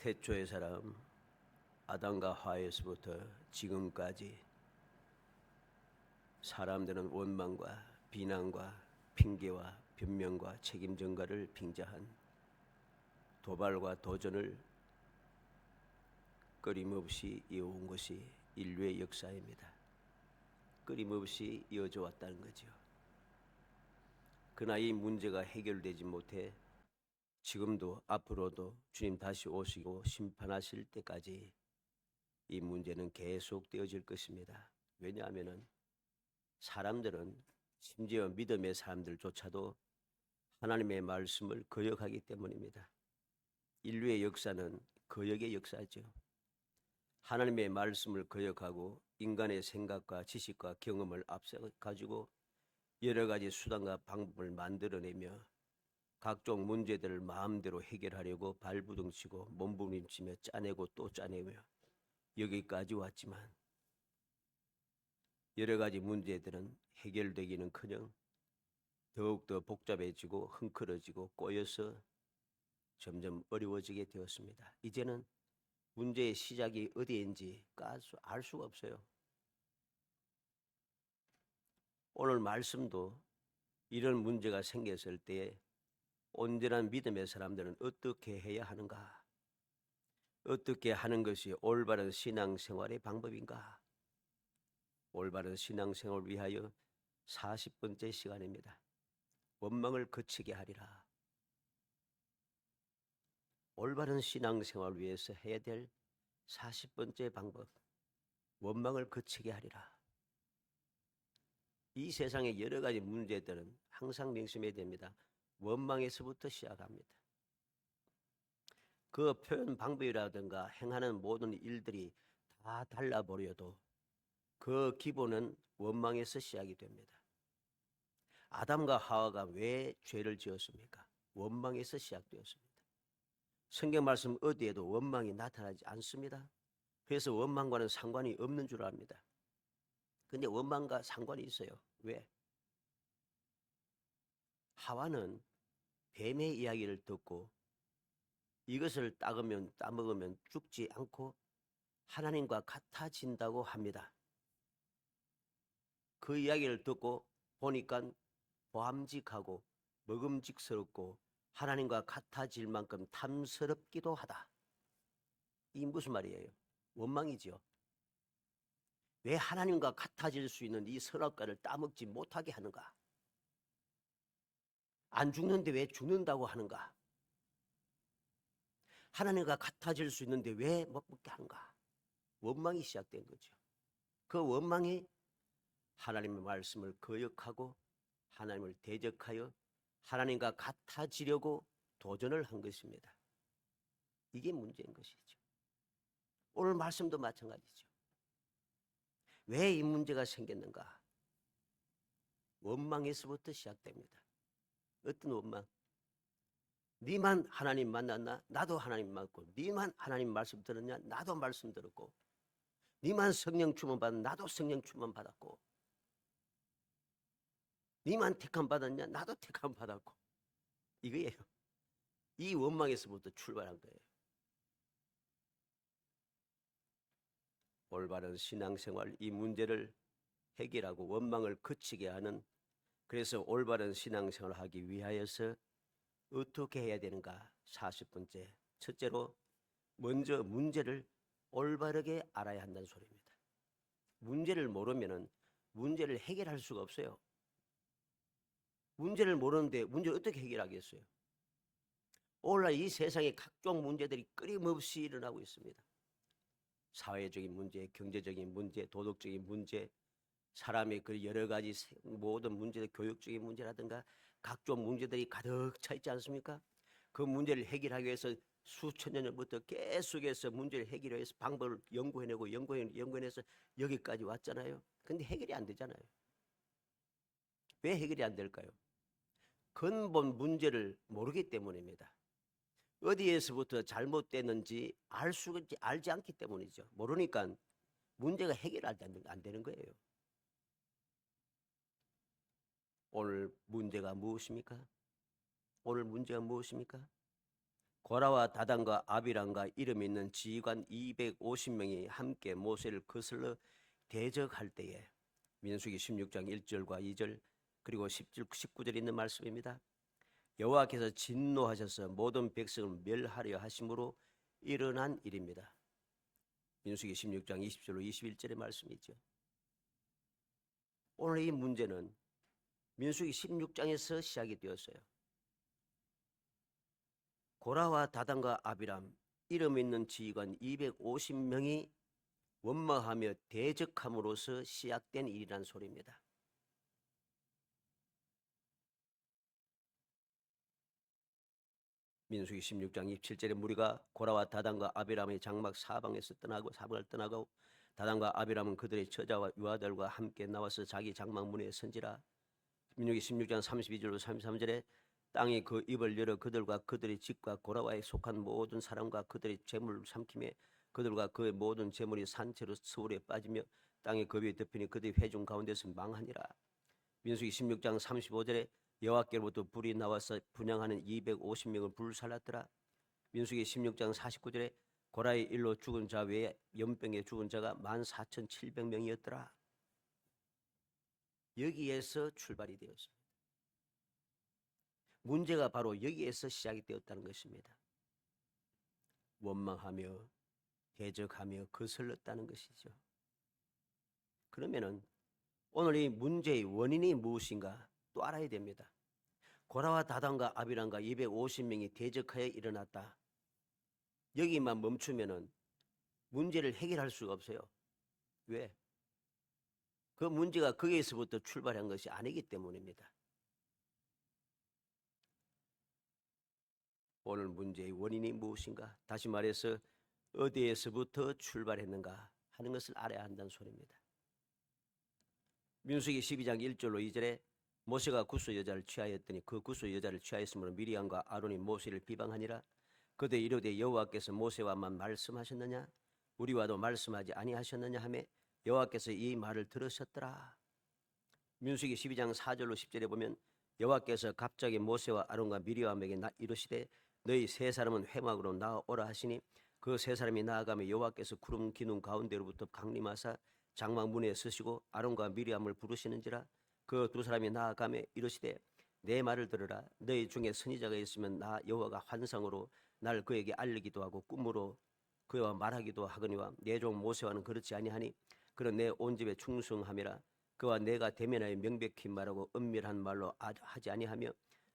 태초의 사람 아담과 하와에서부터 지금까지 사람들은 원망과 비난과 핑계와 변명과 책임 전가를 빙자한 도발과 도전을 끊임없이 이어온 것이 인류의 역사입니다. 끊임없이 이어져 왔다는 거죠. 그러나 이 문제가 해결되지 못해 지금도 앞으로도 주님 다시 오시고 심판하실 때까지 이 문제는 계속되어질 것입니다. 왜냐하면 사람들은 심지어 믿음의 사람들조차도 하나님의 말씀을 거역하기 때문입니다. 인류의 역사는 거역의 역사죠. 하나님의 말씀을 거역하고 인간의 생각과 지식과 경험을 앞서 가지고 여러 가지 수단과 방법을 만들어내며 각종 문제들을 마음대로 해결하려고 발부둥치고 몸부림치며 짜내고 또 짜내며 여기까지 왔지만 여러 가지 문제들은 해결되기는커녕 더욱더 복잡해지고 흥크러지고 꼬여서 점점 어려워지게 되었습니다. 이제는 문제의 시작이 어디인지 알 수가 없어요. 오늘 말씀도 이런 문제가 생겼을 때에 온전한 믿음의 사람들은 어떻게 해야 하는가? 어떻게 하는 것이 올바른 신앙생활의 방법인가? 올바른 신앙생활을 위하여 40번째 시간입니다. 원망을 그치게 하리라. 올바른 신앙생활을 위해서 해야 될 40번째 방법, 원망을 그치게 하리라. 이 세상의 여러 가지 문제들은 항상 명심해야 됩니다. 원망에서부터 시작합니다. 그 표현 방법이라든가 행하는 모든 일들이 다 달라버려도 그 기본은 원망에서 시작이 됩니다. 아담과 하와가 왜 죄를 지었습니까? 원망에서 시작되었습니다. 성경 말씀 어디에도 원망이 나타나지 않습니다. 그래서 원망과는 상관이 없는 줄 압니다. 근데 원망과 상관이 있어요. 왜? 하와는 뱀의 이야기를 듣고 이것을 따먹으면 죽지 않고 하나님과 같아진다고 합니다. 그 이야기를 듣고 보니까 보암직하고 먹음직스럽고 하나님과 같아질 만큼 탐스럽기도 하다. 이 무슨 말이에요? 원망이죠. 왜 하나님과 같아질 수 있는 이 선악과를 따먹지 못하게 하는가? 안 죽는데 왜 죽는다고 하는가? 하나님과 같아질 수 있는데 왜 못 먹게 하는가? 원망이 시작된 거죠. 그 원망이 하나님의 말씀을 거역하고 하나님을 대적하여 하나님과 같아지려고 도전을 한 것입니다. 이게 문제인 것이죠. 오늘 말씀도 마찬가지죠. 왜 이 문제가 생겼는가? 원망에서부터 시작됩니다. 어떤 원망? 니만 하나님 만났나? 나도 하나님 만났고, 니만 하나님 말씀 들었냐? 나도 말씀 들었고, 니만 성령 충만 받았나? 나도 성령 충만 받았고, 니만 택함 받았냐? 나도 택함 받았고. 이거예요. 이 원망에서부터 출발한 거예요. 올바른 신앙생활, 이 문제를 해결하고 원망을 그치게 하는, 그래서 올바른 신앙생활을 하기 위하여서 어떻게 해야 되는가? 40번째. 첫째로 먼저 문제를 올바르게 알아야 한다는 소리입니다. 문제를 모르면 문제를 해결할 수가 없어요. 문제를 모르는데 문제를 어떻게 해결하겠어요? 오늘날 이 세상에 각종 문제들이 끊임없이 일어나고 있습니다. 사회적인 문제, 경제적인 문제, 도덕적인 문제, 사람의 그 여러 가지 모든 문제들, 교육적인 문제라든가 각종 문제들이 가득 차 있지 않습니까? 그 문제를 해결하기 위해서 수천 년부터 계속해서 문제를 해결하기 위해서 방법을 연구해내서 여기까지 왔잖아요. 근데 해결이 안 되잖아요. 왜 해결이 안 될까요? 근본 문제를 모르기 때문입니다. 어디에서부터 잘못됐는지 알지 않기 때문이죠. 모르니까 문제가 해결 안 되는 거예요. 오늘 문제가 무엇입니까? 오늘 문제가 무엇입니까? 고라와 다단과 아비람과 이름 있는 지휘관 250명이 함께 모세를 거슬러 대적할 때에 민수기 16장 1절과 2절 그리고 10절 19절 있는 말씀입니다. 여호와께서 진노하셔서 모든 백성을 멸하려 하심으로 일어난 일입니다. 민수기 16장 20절로 21절의 말씀이죠. 오늘 이 문제는 민수기 16장에서 시작이 되었어요. 고라와 다단과 아비람 이름 있는 지휘관 250명이 원망하며 대적함으로써 시작된 일이란 소리입니다. 민수기 16장 27절에 무리가 고라와 다단과 아비람의 장막 사방에서 사방을 떠나고 다단과 아비람은 그들의 처자와 유아들과 함께 나와서 자기 장막 문에 선지라. 민수기 16장 32절로 33절에 땅이 그 입을 열어 그들과 그들의 집과 고라와에 속한 모든 사람과 그들의 재물을 삼키며 그들과 그의 모든 재물이 산채로 서울에 빠지며 땅의 겁이 덮이니 그들의 회중 가운데서 망하니라. 민수기 16장 35절에 여호와께로부터 불이 나와서 분향하는 250명을 불살랐더라. 민수기 16장 49절에 고라의 일로 죽은 자 외에 연병에 죽은 자가 14,700명이었더라. 여기에서 출발이 되었습니다. 문제가 바로 여기에서 시작이 되었다는 것입니다. 원망하며 대적하며 거슬렀다는 것이죠. 그러면은 오늘 이 문제의 원인이 무엇인가 또 알아야 됩니다. 고라와 다단과 아비람과 250명이 대적하여 일어났다. 여기만 멈추면은 문제를 해결할 수가 없어요. 왜? 그 문제가 거기에서부터 출발한 것이 아니기 때문입니다. 오늘 문제의 원인이 무엇인가? 다시 말해서 어디에서부터 출발했는가 하는 것을 알아야 한다는 소리입니다. 민수기 12장 1절로 2절에 모세가 구스 여자를 취하였더니 그 구스 여자를 취하였으므로 미리암과 아론이 모세를 비방하니라. 그들 이르되 여호와께서 모세와만 말씀하셨느냐 우리와도 말씀하지 아니하셨느냐 하며 여호와께서 이 말을 들으셨더라. 민수기 12장 4절로 10절에 보면 여호와께서 갑자기 모세와 아론과 미리암에게 이르시되 너희 세 사람은 회막으로 나아오라 하시니 그 세 사람이 나아가며 여호와께서 구름 기둥 가운데로부터 강림하사 장막 문에 서시고 아론과 미리암을 부르시는지라. 그 두 사람이 나아가며 이르시되 내 말을 들으라. 너희 중에 선지자가 있으면 나 여호와가 환상으로 날 그에게 알리기도 하고 꿈으로 그와 말하기도 하거니와 내 종 모세와는 그렇지 아니하니 그는 내 온 집에 충성함이라. 그와 내가 대면하여 명백히 말하고 은밀한 말로 하지 아니하며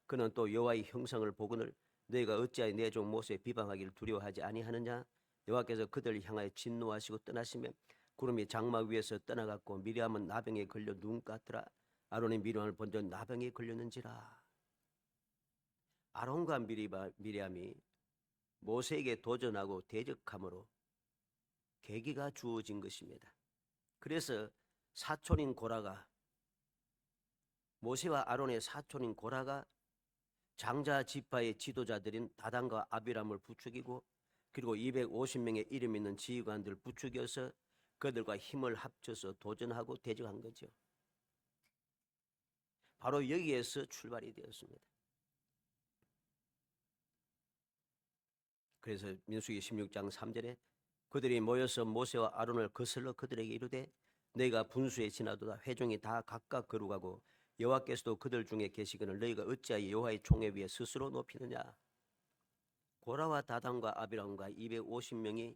그는 또 여호와의 형상을 보거늘 너희가 어찌하여 내 종 모세의 비방하기를 두려워하지 아니하느냐. 여호와께서 그들을 향하여 진노하시고 떠나시며 구름이 장막 위에서 떠나갔고 미리암은 나병에 걸려 눈 같더라. 아론이 미리암을 본적 나병에 걸렸는지라. 아론과 미리암이 모세에게 도전하고 대적함으로 계기가 주어진 것입니다. 그래서 사촌인 고라가 모세와 아론의 사촌인 고라가 장자 지파의 지도자들인 다단과 아비람을 부추기고 그리고 250명의 이름 있는 지휘관들 부추겨서 그들과 힘을 합쳐서 도전하고 대적한 거죠. 바로 여기에서 출발이 되었습니다. 그래서 민수기 16장 3절에 그들이 모여서 모세와 아론을 거슬러 그들에게 이르되 너희가 분수에 지나도다 회중이 다 각각 거룩하고 여호와께서도 그들 중에 계시거늘 너희가 어찌하여 여호와의 총에 위에 스스로 높이느냐. 고라와 다단과 아비람과 250명이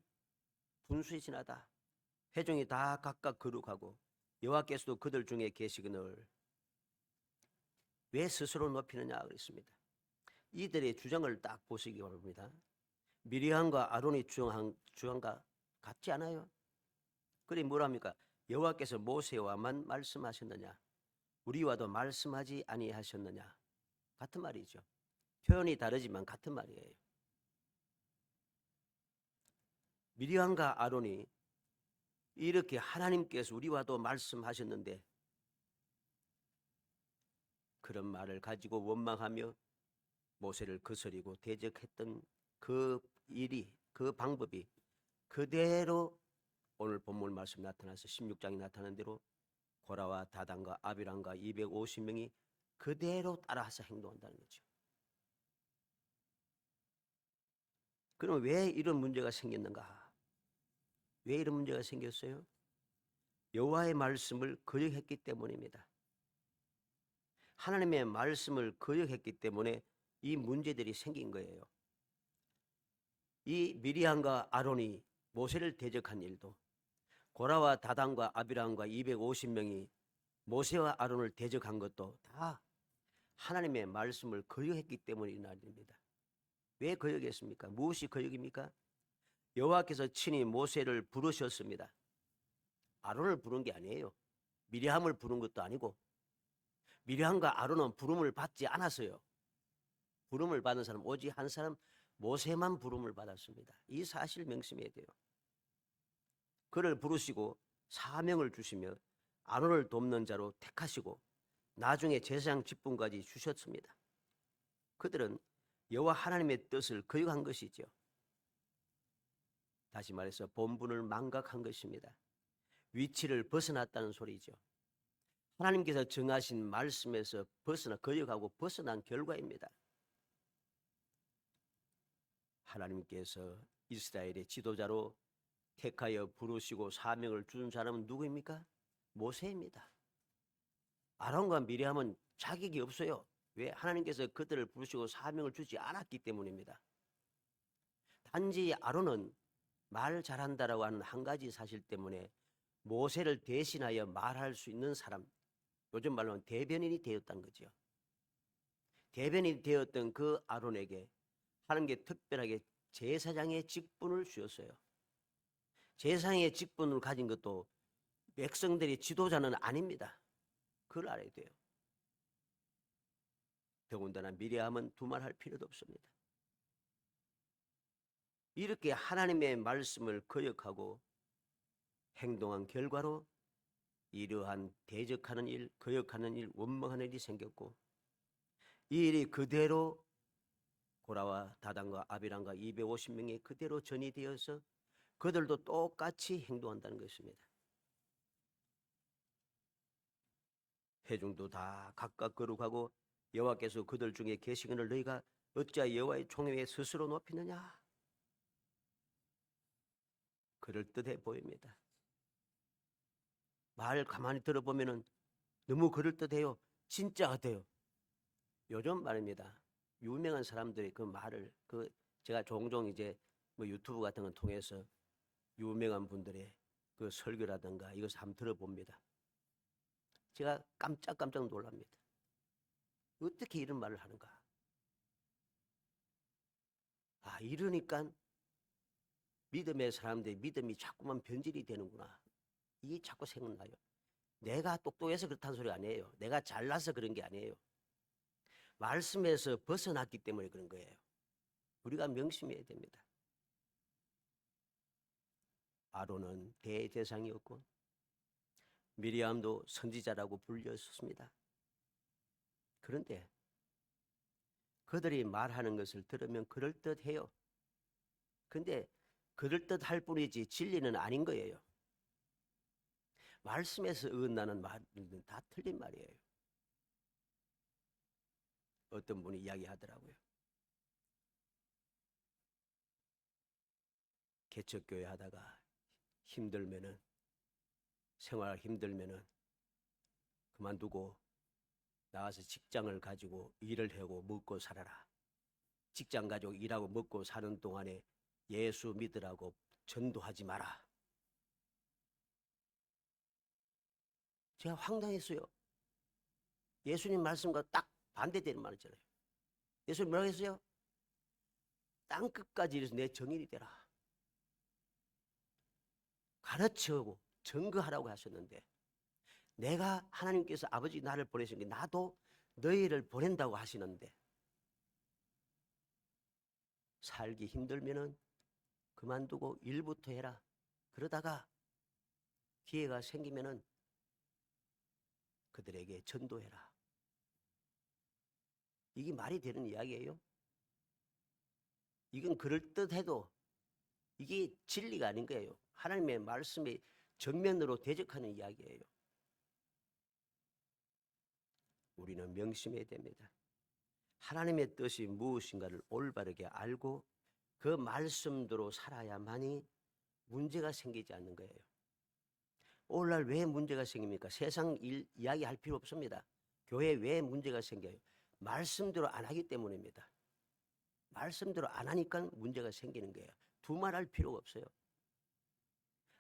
분수에 지나다 회중이 다 각각 거룩하고 여호와께서도 그들 중에 계시거늘 왜 스스로 높이느냐 그랬습니다. 이들의 주장을 딱 보시기 바랍니다. 미리암과 아론이 주장과 같지 않아요? 그리 뭐랍니까? 여호와께서 모세와만 말씀하셨느냐 우리와도 말씀하지 아니하셨느냐. 같은 말이죠. 표현이 다르지만 같은 말이에요. 미리암과 아론이 이렇게 하나님께서 우리와도 말씀하셨는데 그런 말을 가지고 원망하며 모세를 거스리고 대적했던 그 일이 그 방법이 그대로 오늘 본문 말씀 나타나서 16장이 나타난 대로 고라와 다단과 아비람과 250명이 그대로 따라서 행동한다는 거죠. 그럼 왜 이런 문제가 생겼는가? 왜 이런 문제가 생겼어요? 여호와의 말씀을 거역했기 때문입니다. 하나님의 말씀을 거역했기 때문에 이 문제들이 생긴 거예요. 이 미리암과 아론이 모세를 대적한 일도, 고라와 다단과 아비람과 250명이 모세와 아론을 대적한 것도 다 하나님의 말씀을 거역했기 때문에 일어난 일입니다. 왜 거역했습니까? 무엇이 거역입니까? 여호와께서 친히 모세를 부르셨습니다. 아론을 부른 게 아니에요. 미리암을 부른 것도 아니고, 미리암과 아론은 부름을 받지 않았어요. 부름을 받은 사람 오직 한 사람, 모세만 부름을 받았습니다. 이 사실 명심해야 돼요. 그를 부르시고 사명을 주시며 아론을 돕는 자로 택하시고 나중에 제사장 직분까지 주셨습니다. 그들은 여호와 하나님의 뜻을 거역한 것이죠. 다시 말해서 본분을 망각한 것입니다. 위치를 벗어났다는 소리죠. 하나님께서 정하신 말씀에서 거역하고 벗어난 결과입니다. 하나님께서 이스라엘의 지도자로 택하여 부르시고 사명을 준 사람은 누구입니까? 모세입니다. 아론과 미리암은 자격이 없어요. 왜? 하나님께서 그들을 부르시고 사명을 주지 않았기 때문입니다. 단지 아론은 말 잘한다라고 하는 한 가지 사실 때문에 모세를 대신하여 말할 수 있는 사람, 요즘 말로는 대변인이 되었다는 거죠. 대변인이 되었던 그 아론에게 하나님께 특별하게 제사장의 직분을 주었어요. 제사장의 직분을 가진 것도 백성들의 지도자는 아닙니다. 그걸 알아야 돼요. 더군다나 미리암은 두말할 필요도 없습니다. 이렇게 하나님의 말씀을 거역하고 행동한 결과로 이러한 대적하는 일, 거역하는 일, 원망하는 일이 생겼고, 이 일이 그대로 고라와 다단과 아비람과 250명이 그대로 전이되어서 그들도 똑같이 행동한다는 것입니다. 회중도 다 각각 거룩하고 여호와께서 그들 중에 계시거늘 너희가 어찌하여 여호와의 총회에 스스로 높이느냐? 그럴듯해 보입니다. 말 가만히 들어보면은 너무 그럴듯해요. 진짜 같아요. 요즘 말입니다. 유명한 사람들이 그 말을 제가 종종 이제 뭐 유튜브 같은 걸 통해서 유명한 분들의 그 설교라든가 이것을 한번 들어봅니다. 제가 깜짝깜짝 놀랍니다. 어떻게 이런 말을 하는가? 아, 이러니까 믿음의 사람들의 믿음이 자꾸만 변질이 되는구나. 이게 자꾸 생각나요. 내가 똑똑해서 그렇다는 소리가 아니에요. 내가 잘나서 그런 게 아니에요. 말씀에서 벗어났기 때문에 그런 거예요. 우리가 명심해야 됩니다. 아론은 대제사장이었고 미리암도 선지자라고 불렸습니다. 그런데 그들이 말하는 것을 들으면 그럴듯해요. 근데 그럴듯할 뿐이지 진리는 아닌 거예요. 말씀에서 어긋나는 말은 다 틀린 말이에요. 어떤 분이 이야기하더라고요. 개척교회 하다가 힘들면은, 생활 힘들면은 그만두고 나가서 직장을 가지고 일을 하고 먹고 살아라. 직장 가지고 일하고 먹고 사는 동안에 예수 믿으라고 전도하지 마라. 제가 황당했어요. 예수님 말씀과 딱 반대되는 말이잖아요. 예수님 뭐라고 했어요? 땅끝까지 이래서 내 정인이 되라. 가르치고 증거하라고 하셨는데, 내가 하나님께서 아버지 나를 보내신 게 나도 너희를 보낸다고 하시는데, 살기 힘들면은 그만두고 일부터 해라. 그러다가 기회가 생기면은 그들에게 전도해라. 이게 말이 되는 이야기예요? 이건 그럴듯해도 이게 진리가 아닌 거예요. 하나님의 말씀에 정면으로 대적하는 이야기예요. 우리는 명심해야 됩니다. 하나님의 뜻이 무엇인가를 올바르게 알고 그 말씀대로 살아야만이 문제가 생기지 않는 거예요. 오늘날 왜 문제가 생깁니까? 세상 일 이야기할 필요 없습니다. 교회에 왜 문제가 생겨요? 말씀대로 안 하기 때문입니다. 말씀대로 안 하니까 문제가 생기는 거예요. 두말할 필요가 없어요.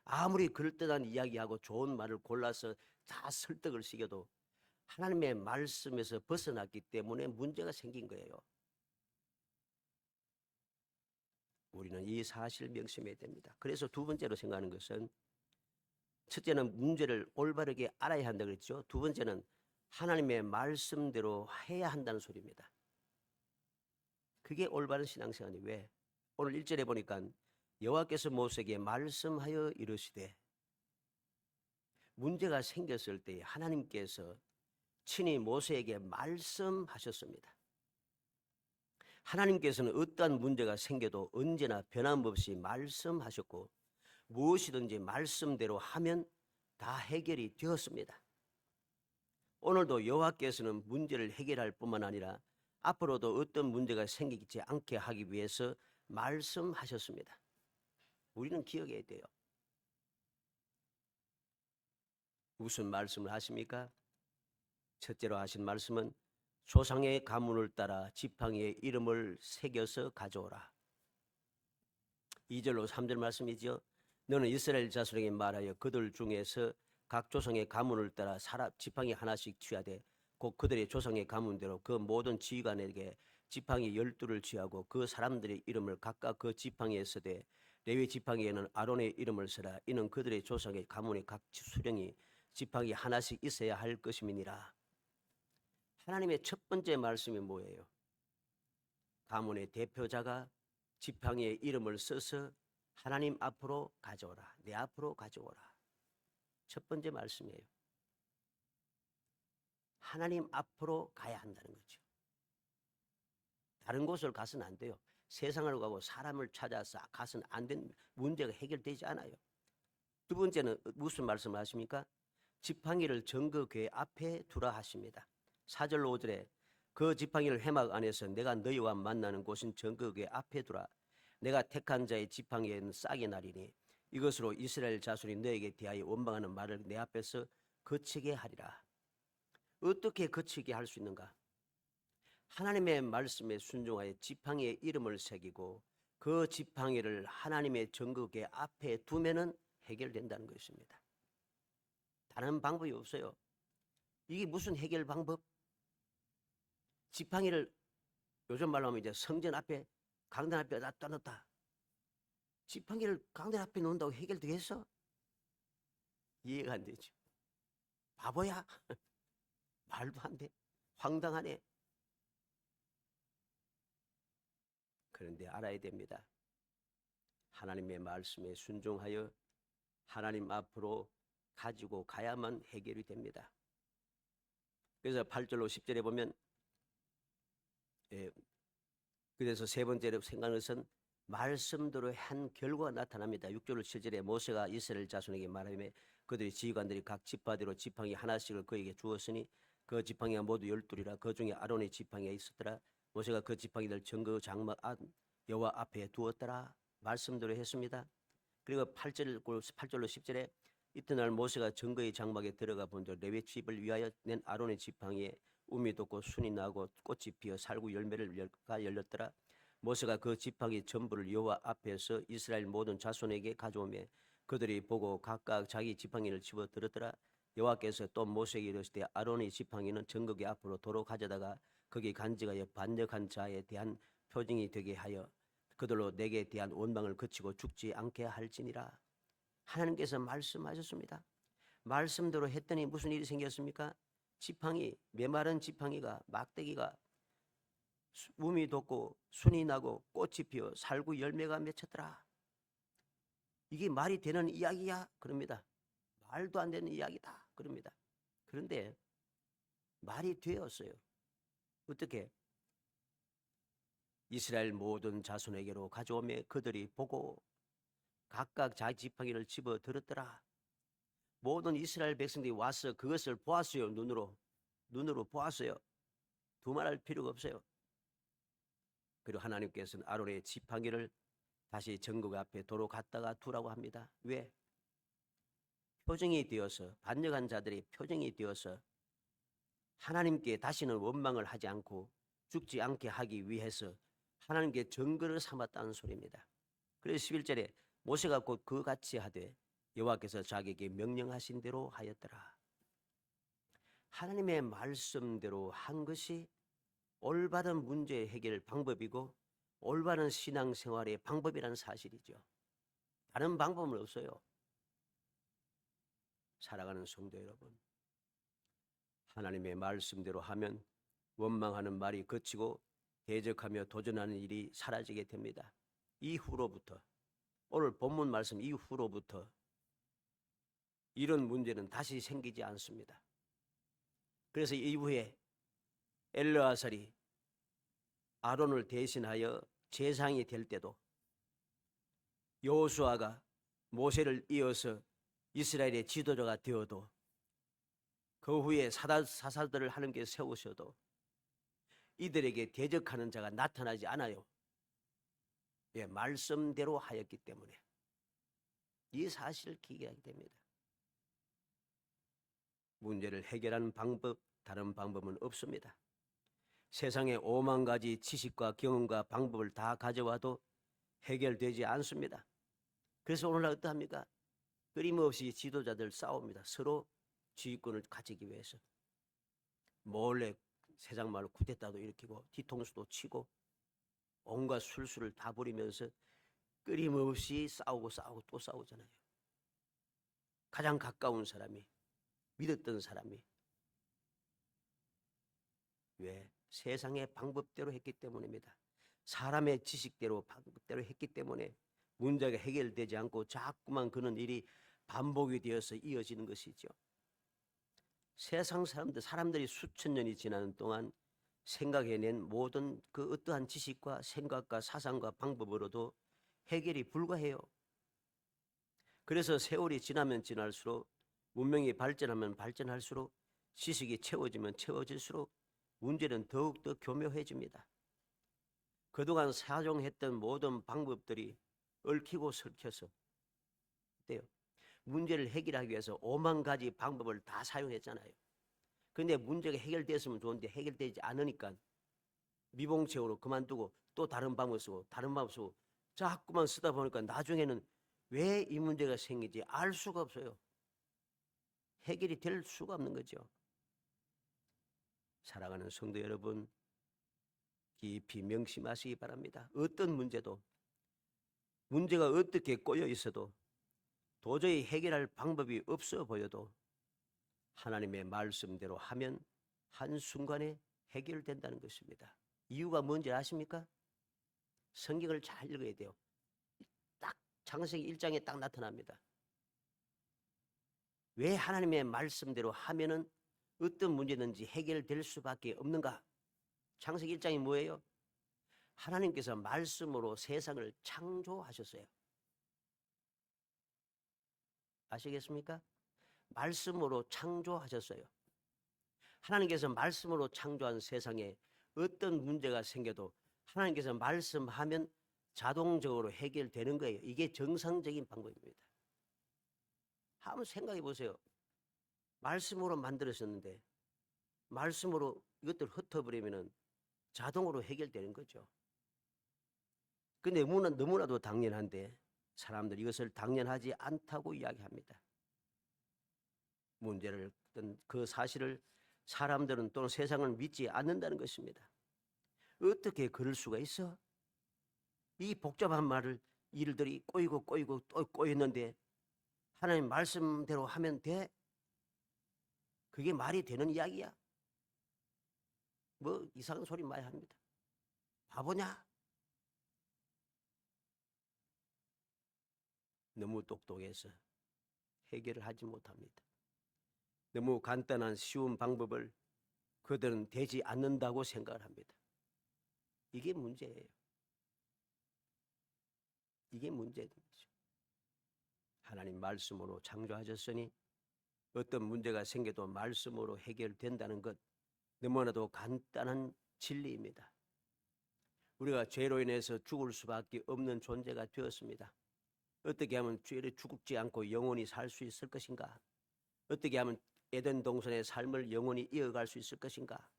아무리 그럴듯한 이야기하고 좋은 말을 골라서 다 설득을 시켜도 하나님의 말씀에서 벗어났기 때문에 문제가 생긴 거예요. 우리는 이 사실을 명심해야 됩니다. 그래서 두 번째로 생각하는 것은, 첫째는 문제를 올바르게 알아야 한다 그랬죠. 두 번째는 하나님의 말씀대로 해야 한다는 소리입니다. 그게 올바른 신앙생활이 왜? 오늘 1절에 보니까 여호와께서 모세에게 말씀하여 이르시되, 문제가 생겼을 때 하나님께서 친히 모세에게 말씀하셨습니다. 하나님께서는 어떠한 문제가 생겨도 언제나 변함없이 말씀하셨고 무엇이든지 말씀대로 하면 다 해결이 되었습니다. 오늘도 여호와께서는 문제를 해결할 뿐만 아니라 앞으로도 어떤 문제가 생기지 않게 하기 위해서 말씀하셨습니다. 우리는 기억해야 돼요. 무슨 말씀을 하십니까? 첫째로 하신 말씀은 조상의 가문을 따라 지팡이에 이름을 새겨서 가져오라. 2절로 3절 말씀이죠. 너는 이스라엘 자손에게 말하여 그들 중에서 각 조상의 가문을 따라 지팡이 하나씩 취하되 곧 그들의 조상의 가문대로 그 모든 지휘관에게 지팡이 12를 취하고 그 사람들의 이름을 각각 그 지팡이에 쓰되 레위 지팡이에는 아론의 이름을 쓰라. 이는 그들의 조상의 가문의 각 수령이 지팡이 하나씩 있어야 할 것임이니라. 하나님의 첫 번째 말씀이 뭐예요? 가문의 대표자가 지팡이에 이름을 써서 하나님 앞으로 가져오라. 내 앞으로 가져오라. 첫 번째 말씀이에요. 하나님 앞으로 가야 한다는 거죠. 다른 곳을 가서는 안 돼요. 세상을 가고 사람을 찾아서 가서는 안 되는, 문제가 해결되지 않아요. 두 번째는 무슨 말씀을 하십니까? 지팡이를 정거궤 앞에 두라 하십니다. 4절 5절에 그 지팡이를 회막 안에서 내가 너희와 만나는 곳은 정거궤 앞에 두라. 내가 택한 자의 지팡이에는 싹이 나리니 이것으로 이스라엘 자손이 너에게 대하여 원망하는 말을 내 앞에서 그치게 하리라. 어떻게 그치게 할 수 있는가? 하나님의 말씀에 순종하여 지팡이에 이름을 새기고 그 지팡이를 하나님의 정거궤 앞에 두면은 해결된다는 것입니다. 다른 방법이 없어요. 이게 무슨 해결 방법? 지팡이를 요즘 말로 하면 이제 성전 앞에, 강단 앞에 놨다 놓다. 지팡이를 강단 앞에 놓는다고 해결되겠어? 이해가 안 되죠. 바보야? 말도 안 돼. 황당하네. 그런데 알아야 됩니다. 하나님의 말씀에 순종하여 하나님 앞으로 가지고 가야만 해결이 됩니다. 그래서 8절로 10절에 보면, 그래서 세 번째로 생각하는 것은 말씀대로 한 결과가 나타납니다. 6절 7절에 모세가 이스라엘 자손에게 말하며 그들의 지휘관들이 각 지파대로 지팡이 하나씩을 그에게 주었으니 그 지팡이가 모두 12이라. 그 중에 아론의 지팡이가 있었더라. 모세가 그 지팡이를 정거 장막 여호와 앞에 두었더라. 말씀대로 했습니다. 그리고 8절로 10절에 이튿날 모세가 정거의 장막에 들어가 본즉 레위 집을 위하여 낸 아론의 지팡이에 움이 돋고 순이 나고 꽃이 피어 살구 열매를 열렸더라. 모세가 그 지팡이 전부를 여호와 앞에서 이스라엘 모든 자손에게 가져오며 그들이 보고 각각 자기 지팡이를 집어 들었더라. 여호와께서 또 모세에게 이르시되 아론의 지팡이는 정거궤 앞으로 도로 가져다가 거기 간직하여 반역한 자에 대한 표징이 되게 하여 그들로 내게 대한 원망을 그치고 죽지 않게 할지니라. 하나님께서 말씀하셨습니다. 말씀대로 했더니 무슨 일이 생겼습니까? 지팡이, 메마른 지팡이가, 막대기가 움이 돋고 순이 나고 꽃이 피어 살구 열매가 맺혔더라. 이게 말이 되는 이야기야? 그럽니다. 말도 안 되는 이야기다. 그럽니다. 그런데 말이 되었어요. 어떻게? 이스라엘 모든 자손에게로 가져오며 그들이 보고 각각 자기 지팡이를 집어 들었더라. 모든 이스라엘 백성들이 와서 그것을 보았어요. 눈으로 보았어요. 두말할 필요가 없어요. 그리고 하나님께서는 아론의 지팡이를 다시 전국 앞에 도로 갖다가 두라고 합니다. 왜? 표정이 되어서, 반역한 자들의 표정이 되어서 하나님께 다시는 원망을 하지 않고 죽지 않게 하기 위해서 하나님께 증거를 삼았다는 소리입니다. 그래서 11절에 모세가 곧 그같이 하되 여호와께서 자기에게 명령하신 대로 하였더라. 하나님의 말씀대로 한 것이 올바른 문제 해결 방법이고 올바른 신앙생활의 방법이라는 사실이죠. 다른 방법은 없어요. 살아가는 성도 여러분, 하나님의 말씀대로 하면 원망하는 말이 그치고 대적하며 도전하는 일이 사라지게 됩니다. 이후로부터, 오늘 본문 말씀 이후로부터 이런 문제는 다시 생기지 않습니다. 그래서 이후에 엘르아살이 아론을 대신하여 제사장이 될 때도 여호수아가 모세를 이어서 이스라엘의 지도자가 되어도 그 후에 사사들을 하나님께 세우셔도 이들에게 대적하는 자가 나타나지 않아요. 예, 말씀대로 하였기 때문에 이 사실을 기억하게 됩니다. 문제를 해결하는 방법, 다른 방법은 없습니다. 세상에 5만 가지 지식과 경험과 방법을 다 가져와도 해결되지 않습니다. 그래서 오늘날 어떠합니까? 끊임없이 지도자들 싸웁니다. 서로 지휘권을 가지기 위해서. 몰래 세상 말로 쿠데타도 일으키고 뒤통수도 치고 온갖 술수를 다 부리면서 끊임없이 싸우고 또 싸우잖아요. 가장 가까운 사람이, 믿었던 사람이. 왜? 세상의 방법대로 했기 때문입니다. 사람의 지식대로 방법대로 했기 때문에 문제가 해결되지 않고 자꾸만 그런 일이 반복이 되어서 이어지는 것이죠. 세상 사람들이 수천 년이 지나는 동안 생각해낸 모든 그 어떠한 지식과 생각과 사상과 방법으로도 해결이 불가해요. 그래서 세월이 지나면 지날수록 문명이 발전하면 발전할수록 지식이 채워지면 채워질수록 문제는 더욱더 교묘해집니다. 그동안 사용했던 모든 방법들이 얽히고 설켜서 어때요? 문제를 해결하기 위해서 5만 가지 방법을 다 사용했잖아요. 그런데 문제가 해결됐으면 좋은데 해결되지 않으니까 미봉책으로 그만두고 또 다른 방법 쓰고 다른 방법 쓰고 자꾸만 쓰다 보니까 나중에는 왜 이 문제가 생기지 알 수가 없어요. 해결이 될 수가 없는 거죠. 사랑하는 성도 여러분, 깊이 명심하시기 바랍니다. 어떤 문제도 문제가 어떻게 꼬여 있어도 도저히 해결할 방법이 없어 보여도 하나님의 말씀대로 하면 한순간에 해결된다는 것입니다. 이유가 뭔지 아십니까? 성경을 잘 읽어야 돼요. 딱 창세기 1장에 딱 나타납니다. 왜 하나님의 말씀대로 하면은 어떤 문제든지 해결될 수밖에 없는가? 창세기 1장이 뭐예요? 하나님께서 말씀으로 세상을 창조하셨어요. 아시겠습니까? 말씀으로 창조하셨어요. 하나님께서 말씀으로 창조한 세상에 어떤 문제가 생겨도 하나님께서 말씀하면 자동적으로 해결되는 거예요. 이게 정상적인 방법입니다. 한번 생각해 보세요. 말씀으로 만들었었는데 말씀으로 이것들 흩어버리면 자동으로 해결되는 거죠. 근데 너무나도 당연한데 사람들이 이것을 당연하지 않다고 이야기합니다. 문제를 그 사실을 사람들은 또는 세상은 믿지 않는다는 것입니다. 어떻게 그럴 수가 있어? 이 복잡한 일들이 꼬이고 또 꼬였는데 하나님 말씀대로 하면 돼? 그게 말이 되는 이야기야? 뭐 이상한 소리 많이 합니다. 바보냐? 너무 똑똑해서 해결을 하지 못합니다. 너무 간단한 쉬운 방법을 그들은 되지 않는다고 생각을 합니다. 이게 문제예요. 이게 문제죠. 하나님 말씀으로 창조하셨으니 어떤 문제가 생겨도 말씀으로 해결된다는 것 너무나도 간단한 진리입니다. 우리가 죄로 인해서 죽을 수밖에 없는 존재가 되었습니다. 어떻게 하면 죄를 죽지 않고 영원히 살 수 있을 것인가? 어떻게 하면 에덴 동산의 삶을 영원히 이어갈 수 있을 것인가?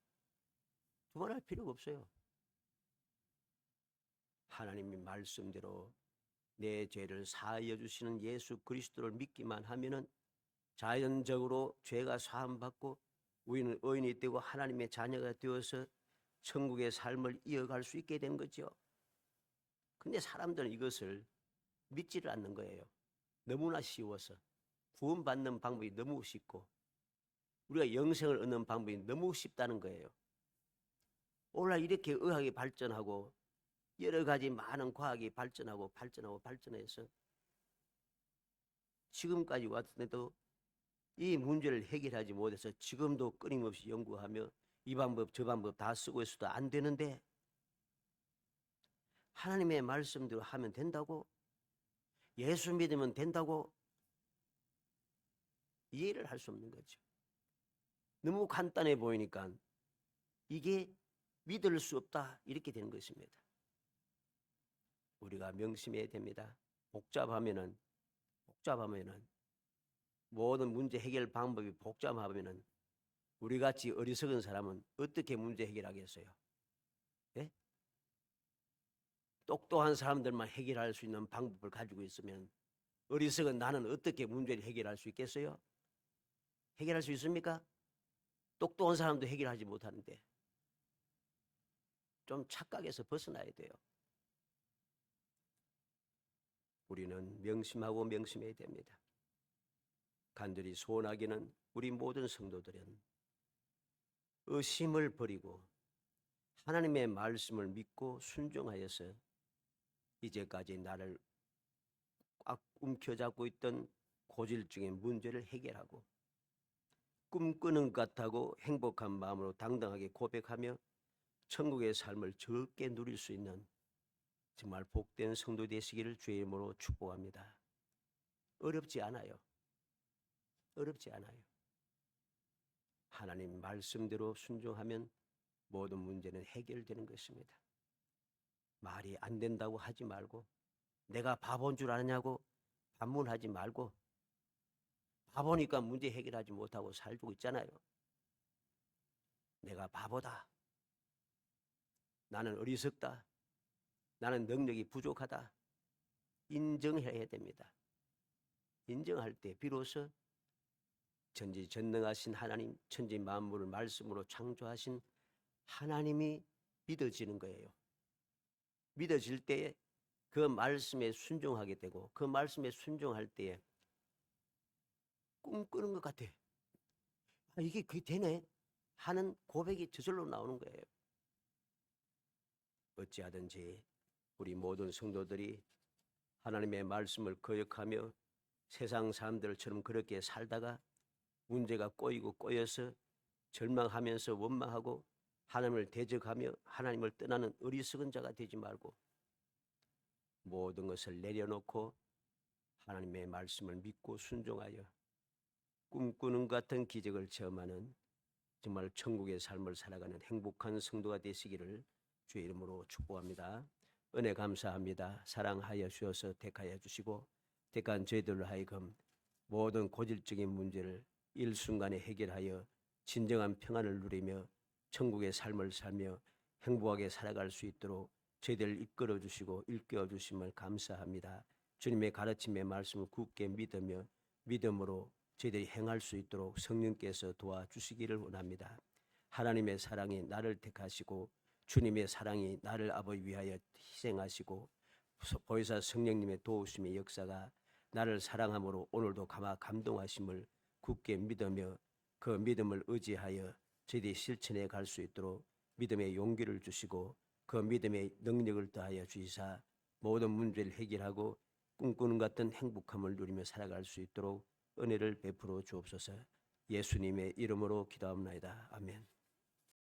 두말할 필요가 없어요. 하나님의 말씀대로 내 죄를 사하여 주시는 예수 그리스도를 믿기만 하면은 자연적으로 죄가 사함받고 우리는 의인이 되고 하나님의 자녀가 되어서 천국의 삶을 이어갈 수 있게 되는 거죠. 근데 사람들은 이것을 믿지를 않는 거예요. 너무나 쉬워서. 구원받는 방법이 너무 쉽고 우리가 영생을 얻는 방법이 너무 쉽다는 거예요. 오늘날 이렇게 의학이 발전하고 여러 가지 많은 과학이 발전해서 지금까지 왔는데도 이 문제를 해결하지 못해서 지금도 끊임없이 연구하며 이 방법 저 방법 다 쓰고 있어도 안 되는데 하나님의 말씀대로 하면 된다고? 예수 믿으면 된다고? 이해를 할 수 없는 거죠. 너무 간단해 보이니까 이게 믿을 수 없다 이렇게 되는 것입니다. 우리가 명심해야 됩니다. 복잡하면은 모든 문제 해결 방법이 복잡하면은 우리같이 어리석은 사람은 어떻게 문제 해결하겠어요? 예? 똑똑한 사람들만 해결할 수 있는 방법을 가지고 있으면 어리석은 나는 어떻게 문제를 해결할 수 있겠어요? 해결할 수 있습니까? 똑똑한 사람도 해결하지 못하는데 좀 착각에서 벗어나야 돼요. 우리는 명심하고 명심해야 됩니다. 간절히 소원하기는 우리 모든 성도들은 의심을 버리고 하나님의 말씀을 믿고 순종하여서 이제까지 나를 꽉 움켜잡고 있던 고질적인 문제를 해결하고 꿈꾸는 것 같다고 행복한 마음으로 당당하게 고백하며 천국의 삶을 적게 누릴 수 있는 정말 복된 성도 되시기를 주의 이름으로 축복합니다. 어렵지 않아요. 어렵지 않아요. 하나님 말씀대로 순종하면 모든 문제는 해결되는 것입니다. 말이 안 된다고 하지 말고 내가 바본 줄 아느냐고 반문하지 말고 바보니까 문제 해결하지 못하고 살고 있잖아요. 내가 바보다. 나는 어리석다. 나는 능력이 부족하다. 인정해야 됩니다. 인정할 때 비로소 전지전능하신 하나님, 천지 만물을 말씀으로 창조하신 하나님이 믿어지는 거예요. 믿어질 때에 그 말씀에 순종하게 되고 그 말씀에 순종할 때에 꿈꾸는 것 같아. 이게 그게 되네 하는 고백이 저절로 나오는 거예요. 어찌하든지 우리 모든 성도들이 하나님의 말씀을 거역하며 세상 사람들처럼 그렇게 살다가 문제가 꼬여서 절망하면서 원망하고 하나님을 대적하며 하나님을 떠나는 어리석은 자가 되지 말고 모든 것을 내려놓고 하나님의 말씀을 믿고 순종하여 꿈꾸는 것 같은 기적을 체험하는 정말 천국의 삶을 살아가는 행복한 성도가 되시기를 주의 이름으로 축복합니다. 은혜 감사합니다. 사랑하여 주셔서 택하여 주시고 택한 저희들로 하여금 모든 고질적인 문제를 일순간에 해결하여 진정한 평안을 누리며 천국의 삶을 살며 행복하게 살아갈 수 있도록 저희들을 이끌어 주시고 일깨워 주심을 감사합니다. 주님의 가르침의 말씀을 굳게 믿으며 믿음으로 저희들이 행할 수 있도록 성령께서 도와주시기를 원합니다. 하나님의 사랑이 나를 택하시고 주님의 사랑이 나를 아버지 위하여 희생하시고 보혜사 성령님의 도우심의 역사가 나를 사랑함으로 오늘도 감동하심을 굳게 믿으며 그 믿음을 의지하여 저희들이 실천해 갈 수 있도록 믿음의 용기를 주시고 그 믿음의 능력을 더하여 주시사 모든 문제를 해결하고 꿈꾸는 것 같은 행복함을 누리며 살아갈 수 있도록 은혜를 베풀어 주옵소서. 예수님의 이름으로 기도합니다. 아멘.